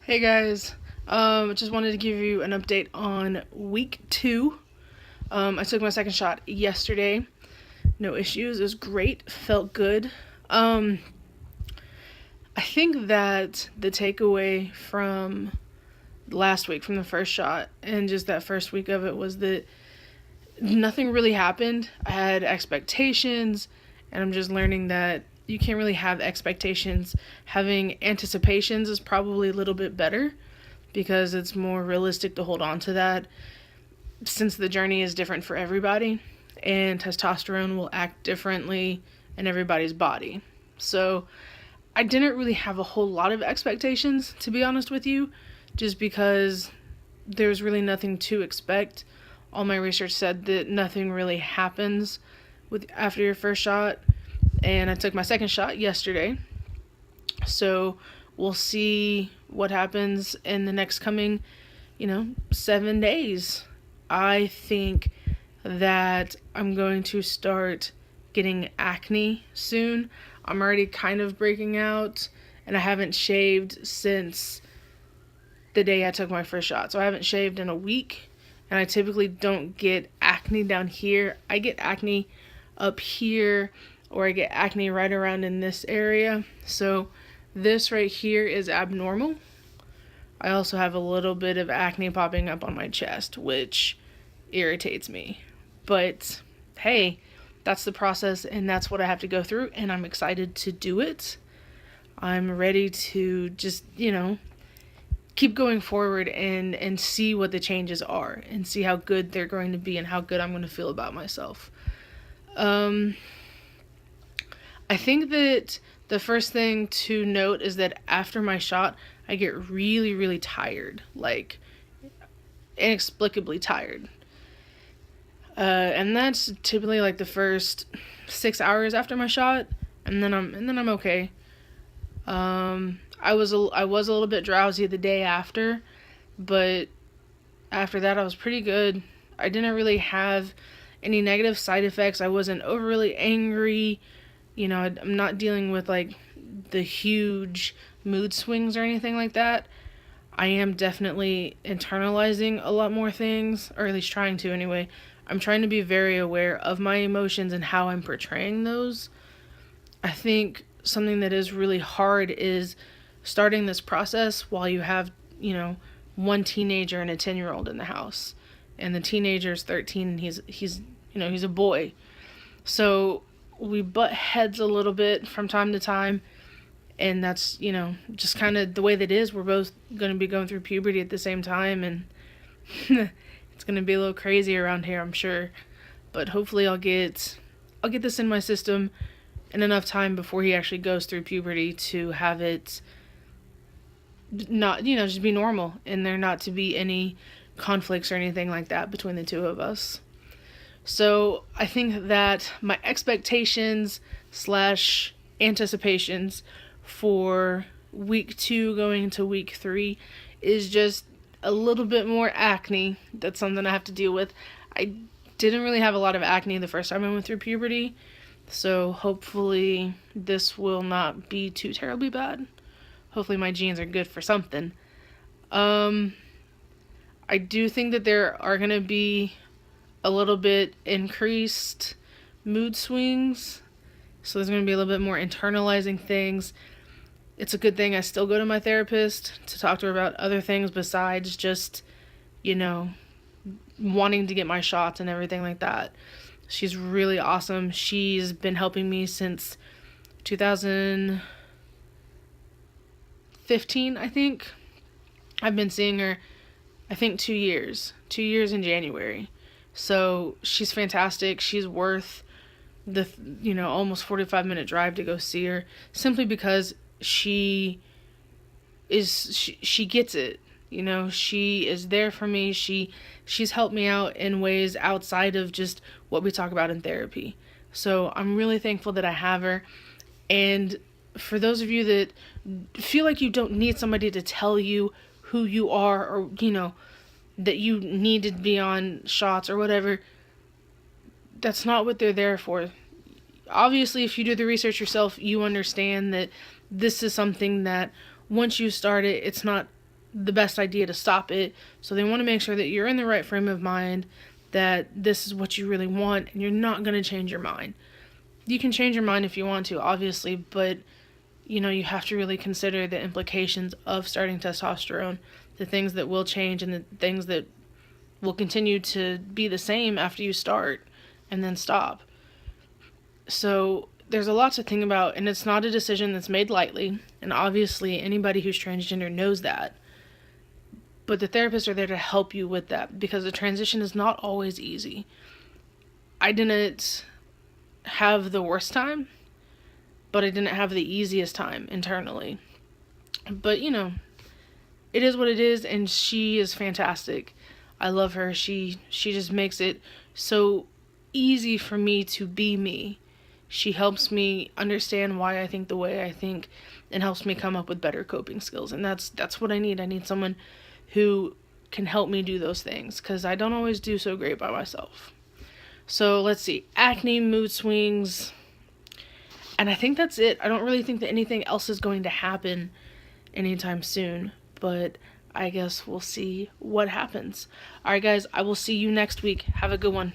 Hey guys, just wanted to give you an update on week 2. I took my second shot yesterday. No issues. It was great. Felt good. I think that the takeaway from last week, from the first shot, and just that first week of it, was that nothing really happened. I had expectations, and I'm just learning that you can't really have expectations. Having anticipations is probably a little bit better because it's more realistic to hold on to that, since the journey is different for everybody and testosterone will act differently in everybody's body. So I didn't really have a whole lot of expectations, to be honest with you, just because there's really nothing to expect. All my research said that nothing really happens after your first shot, and I took my second shot yesterday. So we'll see what happens in the next coming, 7 days. I think that I'm going to start getting acne soon. I'm already kind of breaking out, and I haven't shaved since the day I took my first shot. So I haven't shaved in a week, and I typically don't get acne down here. I get acne up here, or I get acne right around in this area. So this right here is abnormal. I also have a little bit of acne popping up on my chest, which irritates me. But hey, that's the process, and that's what I have to go through, and I'm excited to do it. I'm ready to just, keep going forward and see what the changes are and see how good they're going to be and how good I'm going to feel about myself. I think that the first thing to note is that after my shot, I get really, really tired, like inexplicably tired. And that's typically like the first 6 hours after my shot, and then I'm okay. I was a little bit drowsy the day after, but after that I was pretty good. I didn't really have any negative side effects. I wasn't overly angry. I'm not dealing with like the huge mood swings or anything like that. I am definitely internalizing a lot more things, or at least trying to anyway. I'm trying to be very aware of my emotions and how I'm portraying those. I think something that is really hard is starting this process while you have, one teenager and a 10-year-old in the house. And the teenager's 13 and he's a boy. So we butt heads a little bit from time to time, and that's, just kind of the way that it is. We're both going to be going through puberty at the same time, and it's going to be a little crazy around here, I'm sure. But hopefully I'll get this in my system in enough time before he actually goes through puberty to have it not, just be normal, and there not to be any conflicts or anything like that between the two of us. So I think that my expectations / anticipations for week 2 going into week 3 is just a little bit more acne. That's something I have to deal with. I didn't really have a lot of acne the first time I went through puberty, so hopefully this will not be too terribly bad. Hopefully my genes are good for something. I do think that there are going to be a little bit increased mood swings. So there's going to be a little bit more internalizing things. It's a good thing I still go to my therapist to talk to her about other things besides just, wanting to get my shots and everything like that. She's really awesome. She's been helping me since 2015, I think. I've been seeing her, I think 2 years. 2 years in January. So she's fantastic. She's worth the, almost 45-minute drive to go see her, simply because she gets it. She is there for me. She's helped me out in ways outside of just what we talk about in therapy. So I'm really thankful that I have her. And for those of you that feel like you don't need somebody to tell you who you are, or, that you need to be on shots or whatever, that's not what they're there for. Obviously, if you do the research yourself, you understand that this is something that once you start it, it's not the best idea to stop it. So they want to make sure that you're in the right frame of mind, that this is what you really want, and you're not going to change your mind. You can change your mind if you want to, obviously, but you have to really consider the implications of starting testosterone, the things that will change and the things that will continue to be the same after you start and then stop. So there's a lot to think about, and it's not a decision that's made lightly, and obviously anybody who's transgender knows that. But the therapists are there to help you with that, because the transition is not always easy. I didn't have the worst time, but I didn't have the easiest time internally. But, it is what it is, and she is fantastic. I love her. She just makes it so easy for me to be me. She helps me understand why I think the way I think, and helps me come up with better coping skills. And that's what I need. I need someone who can help me do those things, because I don't always do so great by myself. So let's see. Acne, mood swings, and I think that's it. I don't really think that anything else is going to happen anytime soon, but I guess we'll see what happens. Alright guys, I will see you next week. Have a good one.